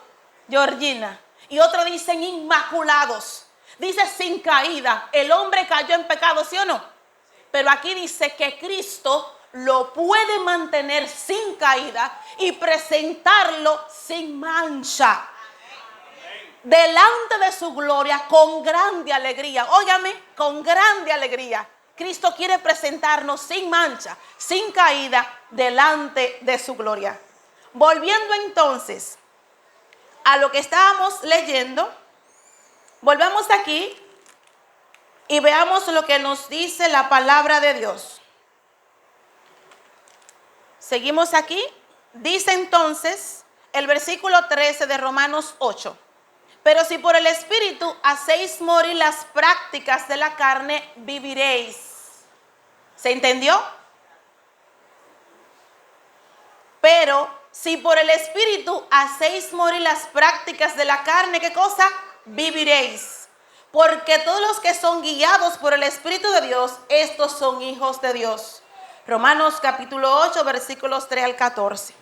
Georgina, y otros dicen inmaculados. Dice sin caída. El hombre cayó en pecado, ¿sí o no? Pero aquí dice que Cristo lo puede mantener sin caída y presentarlo sin mancha delante de su gloria con grande alegría. Óigame, con grande alegría. Cristo quiere presentarnos sin mancha, sin caída, delante de su gloria. Volviendo entonces a lo que estábamos leyendo, volvamos aquí y veamos lo que nos dice la palabra de Dios. Seguimos aquí. Dice entonces el versículo 13 de Romanos 8. Pero si por el Espíritu hacéis morir las prácticas de la carne, viviréis. ¿Se entendió? Pero si por el Espíritu hacéis morir las prácticas de la carne, ¿qué cosa? Viviréis. Porque todos los que son guiados por el Espíritu de Dios, estos son hijos de Dios. Romanos capítulo 8, versículos 3 al 14.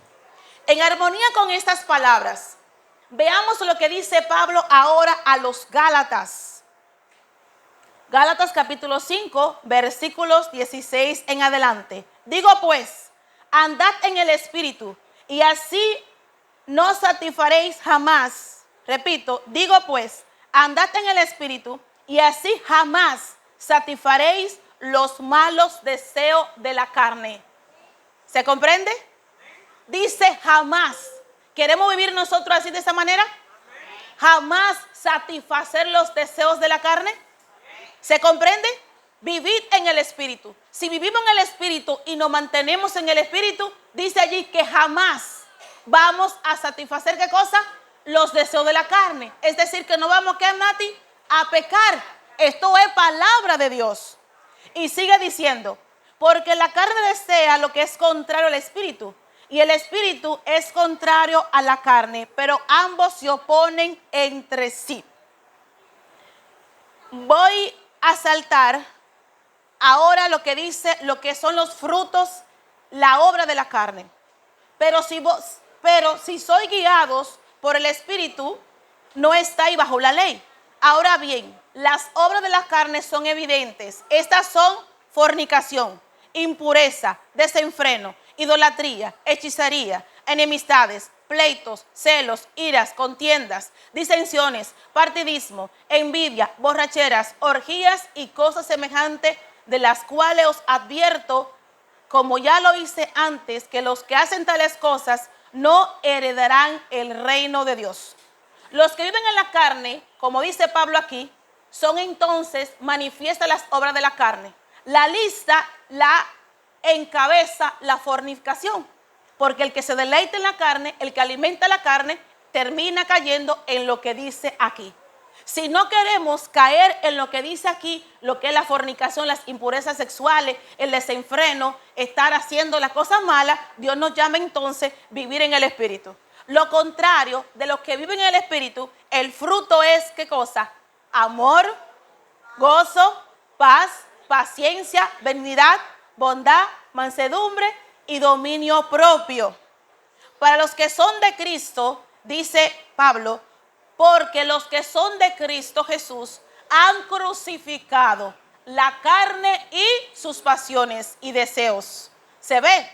En armonía con estas palabras, veamos lo que dice Pablo ahora a los Gálatas. Gálatas capítulo 5, versículos 16 en adelante. Digo pues, andad en el Espíritu, y así no satisfaréis jamás. Repito, digo pues, andad en el Espíritu, y así jamás satisfaréis los malos deseos de la carne. ¿Se comprende? Dice jamás. ¿Queremos vivir nosotros así de esa manera? Jamás satisfacer los deseos de la carne. ¿Se comprende? Vivir en el Espíritu. Si vivimos en el Espíritu y nos mantenemos en el Espíritu, dice allí que jamás vamos a satisfacer, ¿qué cosa? Los deseos de la carne. Es decir, que no vamos, ¿qué, Nati? A pecar. Esto es palabra de Dios. Y sigue diciendo, Porque la carne desea lo que es contrario al espíritu, y el espíritu es contrario a la carne, pero ambos se oponen entre sí. Voy a saltar ahora lo que dice, lo que son los frutos, la obra de la carne. Pero si sois guiados por el espíritu, no estáis bajo la ley. Ahora bien, las obras de la carne son evidentes. Estas son fornicación, impureza, desenfreno, idolatría, hechicería, enemistades, pleitos, celos, iras, contiendas, disensiones, partidismo, envidia, borracheras, orgías y cosas semejantes, de las cuales os advierto, como ya lo hice antes, que los que hacen tales cosas no heredarán el reino de Dios. Los que viven en la carne, como dice Pablo aquí, son entonces, manifiestan las obras de la carne. La lista la encabeza la fornicación, porque el que se deleita en la carne, el que alimenta la carne, termina cayendo en lo que dice aquí. Si no queremos caer en lo que dice aquí, lo que es la fornicación, las impurezas sexuales, el desenfreno, estar haciendo las cosas malas, Dios nos llama entonces vivir en el Espíritu. Lo contrario de los que viven en el Espíritu, el fruto es, ¿qué cosa? Amor, gozo, paz, paciencia, benignidad, bondad, mansedumbre y dominio propio. Para los que son de Cristo, dice Pablo, porque los que son de Cristo Jesús han crucificado la carne y sus pasiones y deseos. ¿Se ve?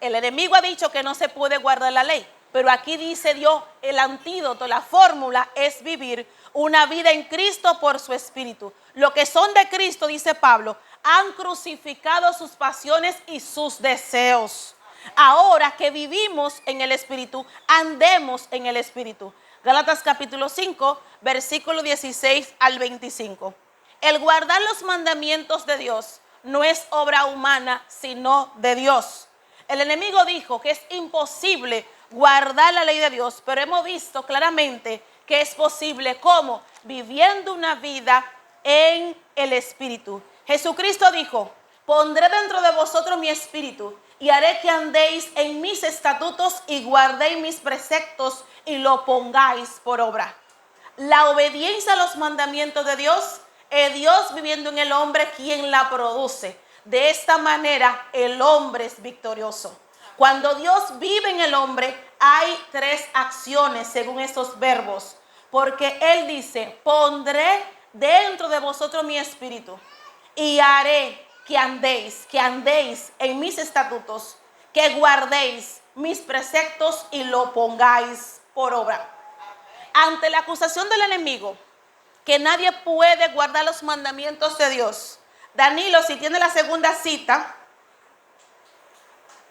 El enemigo ha dicho que no se puede guardar la ley, pero aquí dice Dios, el antídoto, la fórmula es vivir una vida en Cristo por su Espíritu. Los que son de Cristo, dice Pablo, han crucificado sus pasiones y sus deseos. Ahora que vivimos en el Espíritu, andemos en el Espíritu. Gálatas capítulo 5, versículo 16 al 25. El guardar los mandamientos de Dios no es obra humana, sino de Dios. El enemigo dijo que es imposible guardar la ley de Dios, pero hemos visto claramente que es posible. ¿Cómo? Viviendo una vida en el Espíritu. Jesucristo dijo, pondré dentro de vosotros mi espíritu y haré que andéis en mis estatutos y guardéis mis preceptos y lo pongáis por obra. La obediencia a los mandamientos de Dios es Dios viviendo en el hombre quien la produce. De esta manera el hombre es victorioso. Cuando Dios vive en el hombre hay tres acciones según estos verbos. Porque Él dice, pondré dentro de vosotros mi espíritu y haré que andéis en mis estatutos, que guardéis mis preceptos y lo pongáis por obra. Ante la acusación del enemigo, que nadie puede guardar los mandamientos de Dios, Danilo, si tiene la segunda cita,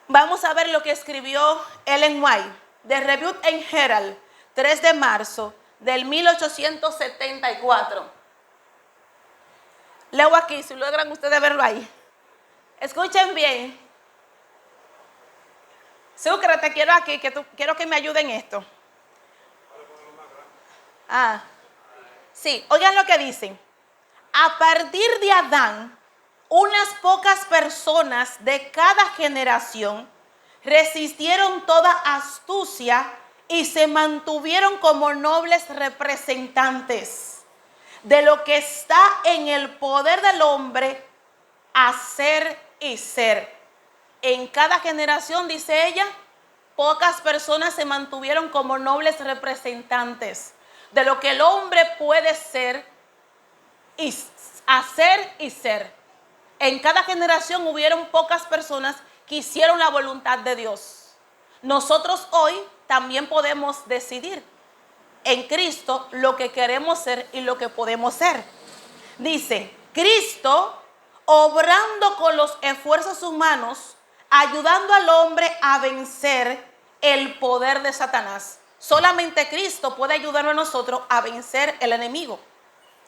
vamos a ver lo que escribió Ellen White, de Review and Herald, 3 de marzo del 1874. Leo aquí, si logran ustedes verlo ahí. Escuchen bien. Sucre, te quiero aquí, quiero que me ayuden en esto. Sí, oigan lo que dicen. A partir de Adán, unas pocas personas de cada generación resistieron toda astucia y se mantuvieron como nobles representantes de lo que está en el poder del hombre, hacer y ser. En cada generación, dice ella, pocas personas se mantuvieron como nobles representantes de lo que el hombre puede ser y hacer y ser. En cada generación hubieron pocas personas que hicieron la voluntad de Dios. Nosotros hoy también podemos decidir en Cristo lo que queremos ser y lo que podemos ser. Dice, Cristo obrando con los esfuerzos humanos, ayudando al hombre a vencer el poder de Satanás. Solamente Cristo puede ayudarnos a nosotros a vencer el enemigo.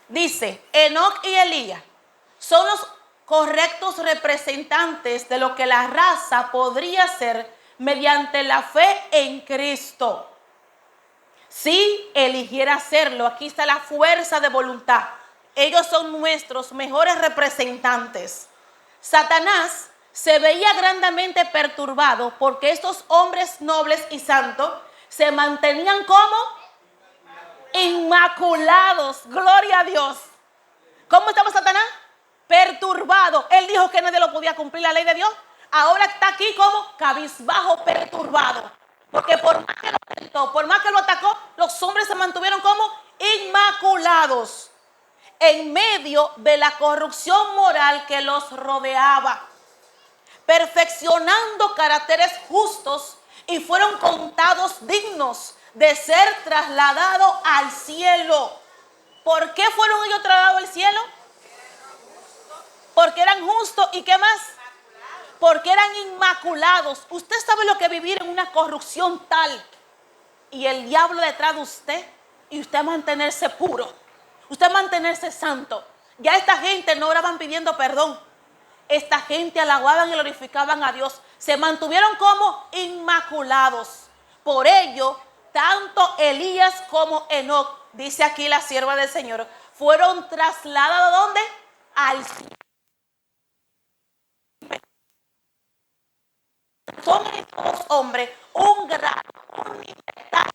Dice, Enoc y Elías son los correctos representantes de lo que la raza podría ser mediante la fe en Cristo. Si eligiera hacerlo, aquí está la fuerza de voluntad. Ellos son nuestros mejores representantes. Satanás se veía grandemente perturbado porque estos hombres nobles y santos se mantenían como inmaculados. Gloria a Dios. ¿Cómo estaba Satanás? Perturbado. Él dijo que nadie lo podía cumplir la ley de Dios. Ahora está aquí como cabizbajo, perturbado. Porque por más que lo tentó, por más que lo atacó, los hombres se mantuvieron como inmaculados en medio de la corrupción moral que los rodeaba, perfeccionando caracteres justos, y fueron contados dignos de ser trasladados al cielo. ¿Por qué fueron ellos trasladados al cielo? Porque eran justos. ¿Y qué más? Porque eran inmaculados. Usted sabe lo que es vivir en una corrupción tal y el diablo detrás de usted, y usted mantenerse puro, usted mantenerse santo. Ya esta gente no oraban pidiendo perdón. Esta gente alababan y glorificaban a Dios. Se mantuvieron como inmaculados. Por ello, tanto Elías como Enoc, dice aquí la sierva del Señor, fueron trasladados ¿a dónde? Al cielo. Son estos hombres un grado, un nivel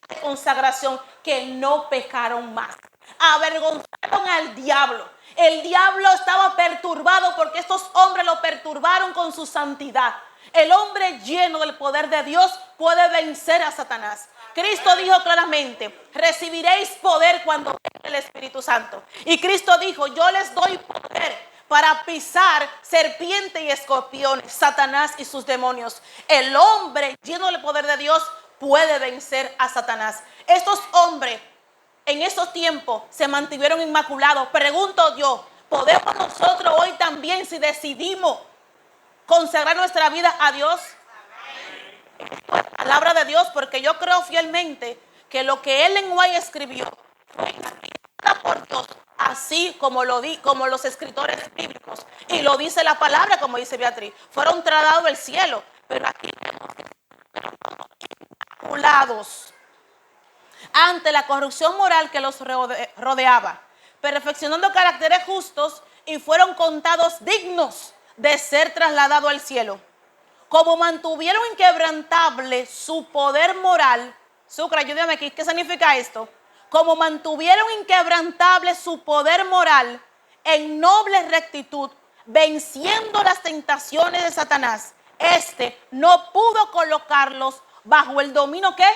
de consagración que no pecaron más. Avergonzaron al diablo. El diablo estaba perturbado porque estos hombres lo perturbaron con su santidad. El hombre lleno del poder de Dios puede vencer a Satanás. Cristo dijo claramente: recibiréis poder cuando venga el Espíritu Santo. Y Cristo dijo: yo les doy poder para pisar serpientes y escorpiones, Satanás y sus demonios. El hombre lleno del poder de Dios puede vencer a Satanás. Estos hombres en esos tiempos se mantuvieron inmaculados. Pregunto yo, ¿podemos nosotros hoy también, si decidimos consagrar nuestra vida a Dios? La palabra de Dios, porque yo creo fielmente que lo que Ellen White escribió fue inspirada por Dios, así como como los escritores bíblicos, y lo dice la palabra, como dice Beatriz, fueron trasladados al cielo, pero aquí vemos que fueron inmaculados ante la corrupción moral que los rodeaba, perfeccionando caracteres justos, y fueron contados dignos de ser trasladados al cielo. Como mantuvieron inquebrantable su poder moral. Sucra, ayúdame aquí, ¿qué significa esto? Como mantuvieron inquebrantable su poder moral en noble rectitud, venciendo las tentaciones de Satanás, este no pudo colocarlos bajo el dominio, ¿qué?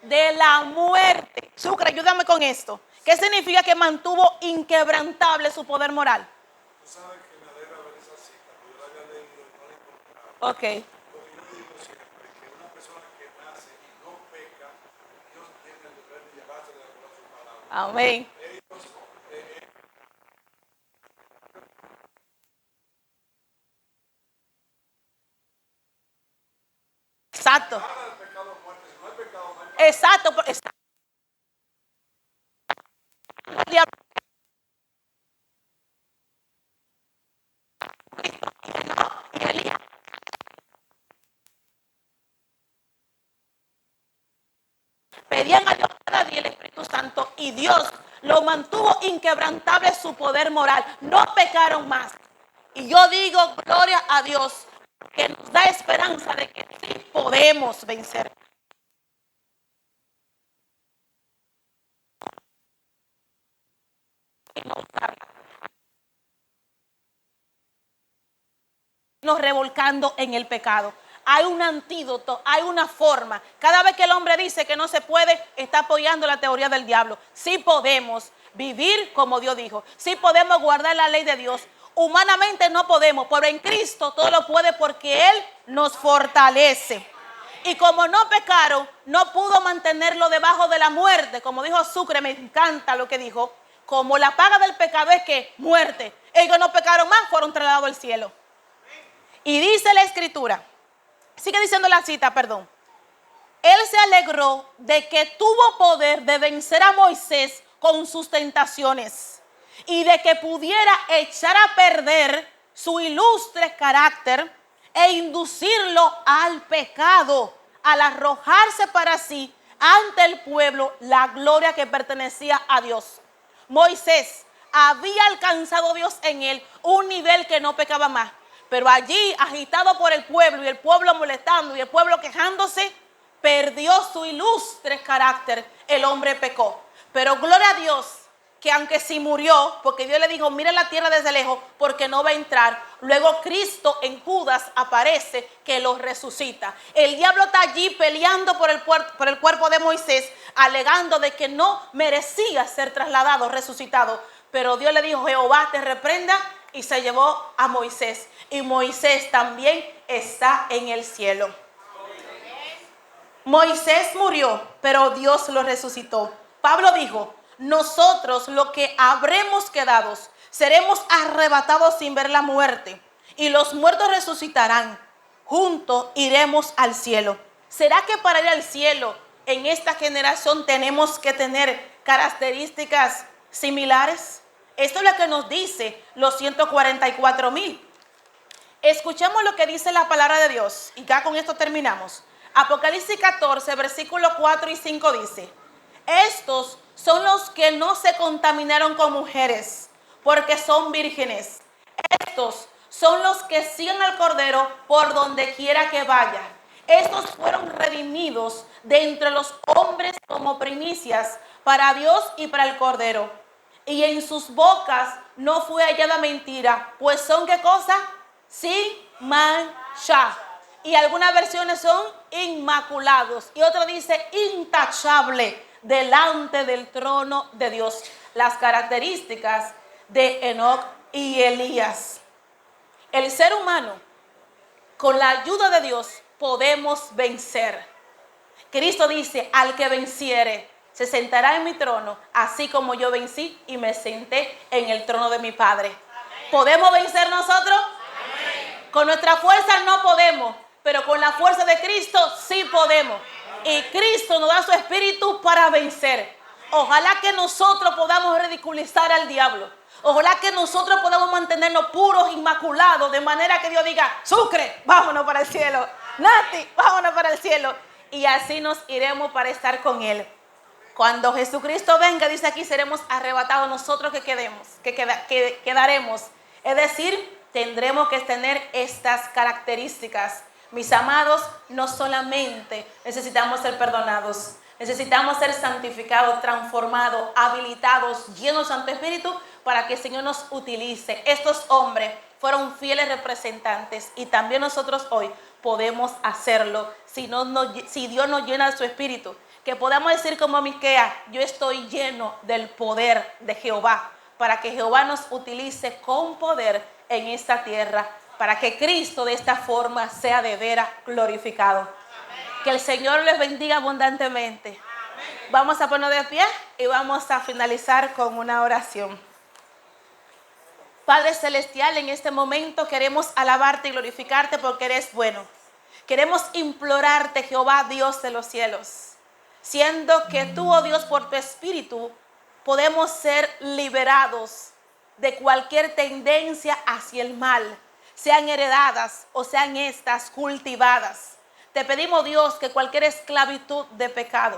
De la muerte. Sucra, ayúdame con esto. ¿Qué significa que mantuvo inquebrantable su poder moral? Tú sabes que me alegra ver esa cita, porque yo la había leído y no la encontraba. Ok. Porque yo digo siempre que una persona que nace y no peca, Dios tiene el deber de llevarse de acuerdo a su palabra. Amén. Exacto. Nada del pecado o muerte, si no hay pecado, no hay muerte. Exacto. Exacto. Pedían a Dios cada día el Espíritu Santo, y Dios lo mantuvo inquebrantable su poder moral. No pecaron más. Y yo digo, gloria a Dios, que nos da esperanza de que sí podemos vencer. Nos revolcando en el pecado. Hay un antídoto, hay una forma. Cada vez que el hombre dice que no se puede, está apoyando la teoría del diablo. Sí podemos vivir como Dios dijo. Sí podemos guardar la ley de Dios. Humanamente no podemos, pero en Cristo todo lo puede porque Él nos fortalece. Y como no pecaron, no pudo mantenerlo debajo de la muerte. Como dijo Sucre, me encanta lo que dijo. Como la paga del pecado es que muerte. Ellos no pecaron más, fueron trasladados al cielo. Y dice la escritura, sigue diciendo la cita, perdón. Él se alegró de que tuvo poder de vencer a Moisés con sus tentaciones y de que pudiera echar a perder su ilustre carácter e inducirlo al pecado, al arrojarse para sí ante el pueblo la gloria que pertenecía a Dios. Moisés había alcanzado Dios en él un nivel que no pecaba más. Pero allí, agitado por el pueblo y el pueblo molestando y el pueblo quejándose, perdió su ilustre carácter. El hombre pecó. Pero gloria a Dios, que aunque sí murió, porque Dios le dijo, mira la tierra desde lejos, porque no va a entrar. Luego Cristo en Judas aparece, que lo resucita. El diablo está allí peleando por el cuerpo de Moisés, alegando de que no merecía ser trasladado, resucitado. Pero Dios le dijo, Jehová te reprenda, y se llevó a Moisés. Y Moisés también está en el cielo. Moisés murió, pero Dios lo resucitó. Pablo dijo, nosotros los que habremos quedado, seremos arrebatados sin ver la muerte, y los muertos resucitarán. Juntos iremos al cielo. ¿Será que para ir al cielo en esta generación tenemos que tener características similares? Esto es lo que nos dice los 144,000. Escuchemos lo que dice la palabra de Dios y ya con esto terminamos. Apocalipsis 14, versículos 4 y 5 dice, estos son los que no se contaminaron con mujeres, porque son vírgenes. Estos son los que siguen al Cordero por donde quiera que vaya. Estos fueron redimidos de entre los hombres como primicias para Dios y para el Cordero. Y en sus bocas no fue hallada mentira, pues son, ¿qué cosa? Sin mancha. Y algunas versiones son inmaculados. Y otro dice intachable delante del trono de Dios. Las características de Enoc y Elías. El ser humano, con la ayuda de Dios, podemos vencer. Cristo dice, al que venciere, se sentará en mi trono, así como yo vencí y me senté en el trono de mi Padre. Amén. ¿Podemos vencer nosotros? Amén. Con nuestra fuerza no podemos, pero con la fuerza de Cristo sí podemos. Y Cristo nos da su espíritu para vencer. Ojalá que nosotros podamos ridiculizar al diablo. Ojalá que nosotros podamos mantenernos puros, inmaculados, de manera que Dios diga, Sucre, vámonos para el cielo. Nati, vámonos para el cielo. Y así nos iremos para estar con Él. Cuando Jesucristo venga, dice aquí, seremos arrebatados nosotros que quedaremos. Es decir, tendremos que tener estas características. Mis amados, no solamente necesitamos ser perdonados, necesitamos ser santificados, transformados, habilitados, llenos del Santo Espíritu para que el Señor nos utilice. Estos hombres fueron fieles representantes y también nosotros hoy podemos hacerlo si Dios nos llena de su Espíritu. Que podamos decir como Miqueas, yo estoy lleno del poder de Jehová, para que Jehová nos utilice con poder en esta tierra, para que Cristo de esta forma sea de veras glorificado. Amén. Que el Señor les bendiga abundantemente. Amén. Vamos a ponernos de pie y vamos a finalizar con una oración. Padre Celestial, en este momento queremos alabarte y glorificarte porque eres bueno. Queremos implorarte, Jehová, Dios de los cielos, siendo que tú, oh Dios, por tu Espíritu, podemos ser liberados de cualquier tendencia hacia el mal, sean heredadas o sean estas cultivadas. Te pedimos, Dios, que cualquier esclavitud de pecado,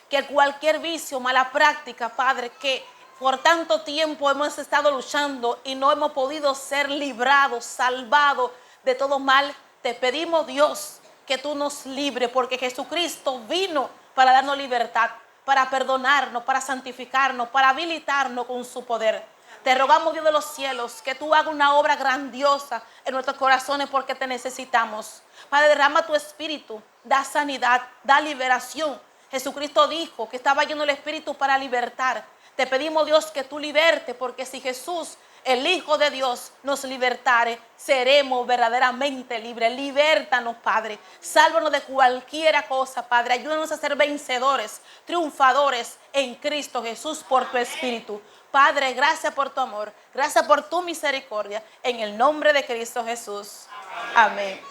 que cualquier vicio, mala práctica, Padre, que por tanto tiempo hemos estado luchando y no hemos podido ser librados, salvados de todo mal, te pedimos, Dios, que tú nos libres, porque Jesucristo vino para darnos libertad, para perdonarnos, para santificarnos, para habilitarnos con su poder. Te rogamos, Dios de los cielos, que tú hagas una obra grandiosa en nuestros corazones porque te necesitamos. Padre, derrama tu espíritu, da sanidad, da liberación. Jesucristo dijo que estaba lleno del Espíritu para libertar. Te pedimos, Dios, que tú libertes, porque si Jesús, el Hijo de Dios, nos libertare, seremos verdaderamente libres. Libértanos, Padre. Sálvanos de cualquier cosa, Padre. Ayúdanos a ser vencedores, triunfadores en Cristo Jesús por tu Espíritu. Padre, gracias por tu amor. Gracias por tu misericordia. En el nombre de Cristo Jesús. Amén.